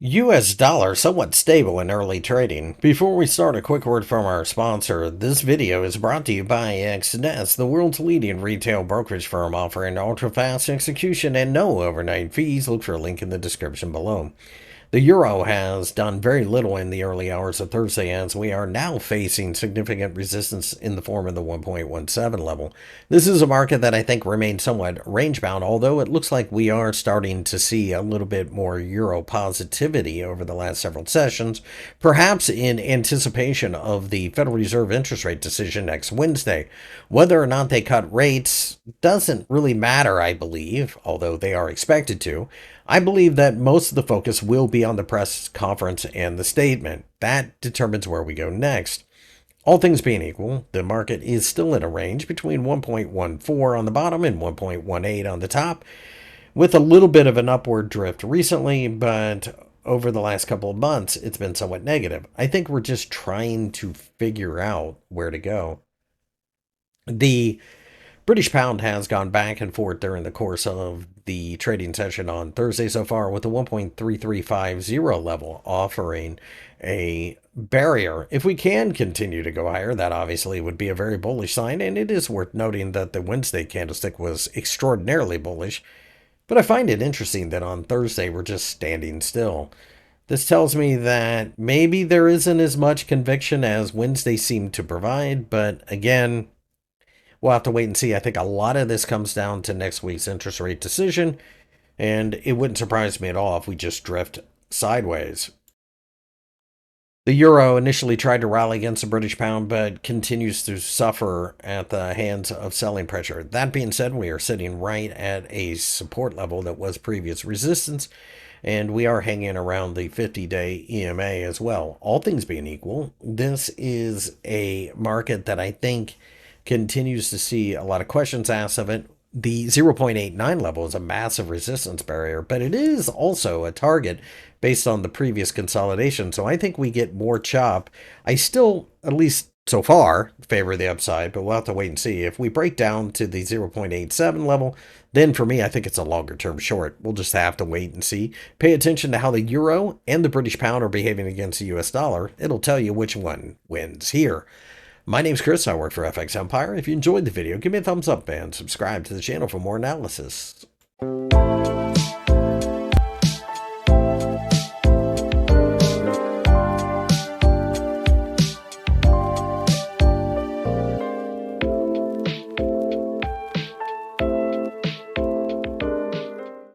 US dollar somewhat stable in early trading. Before we start, a quick word from our sponsor. This video is brought to you by XNET, the world's leading retail brokerage firm offering ultra-fast execution and no overnight fees. Look for a link in the description below. The euro has done very little in the early hours of Thursday as we are now facing significant resistance in the form of the 1.17 level. This is a market that I think remains somewhat range-bound, although it looks like we are starting to see a little bit more euro positivity over the last several sessions, perhaps in anticipation of the Federal Reserve interest rate decision next Wednesday. Whether or not they cut rates doesn't really matter, I believe, although they are expected to. I believe that most of the focus will be on the press conference and the statement. That determines where we go next. All things being equal, the market is still in a range between 1.14 on the bottom and 1.18 on the top, with a little bit of an upward drift recently, but over the last couple of months, it's been somewhat negative. I think we're just trying to figure out where to go. The British pound has gone back and forth during the course of the trading session on Thursday so far, with the 1.3350 level offering a barrier. If we can continue to go higher, that obviously would be a very bullish sign, and it is worth noting that the Wednesday candlestick was extraordinarily bullish. But I find it interesting that on Thursday we're just standing still. This tells me that maybe there isn't as much conviction as Wednesday seemed to provide, but again, we'll have to wait and see. I think a lot of this comes down to next week's interest rate decision, and it wouldn't surprise me at all if we just drift sideways. The euro initially tried to rally against the British pound, but continues to suffer at the hands of selling pressure. That being said, we are sitting right at a support level that was previous resistance, and we are hanging around the 50-day EMA as well. All things being equal, this is a market that I think continues to see a lot of questions asked of it. The 0.89 level is a massive resistance barrier, but it is also a target based on the previous consolidation. So I think we get more chop. I still, at least so far, favor the upside, but we'll have to wait and see. If we break down to the 0.87 level, then for me, I think it's a longer term short. We'll just have to wait and see. Pay attention to how the euro and the British pound are behaving against the US dollar. It'll tell you which one wins here. My name's Chris, I work for FXEmpire. If you enjoyed the video, give me a thumbs up and subscribe to the channel for more analysis.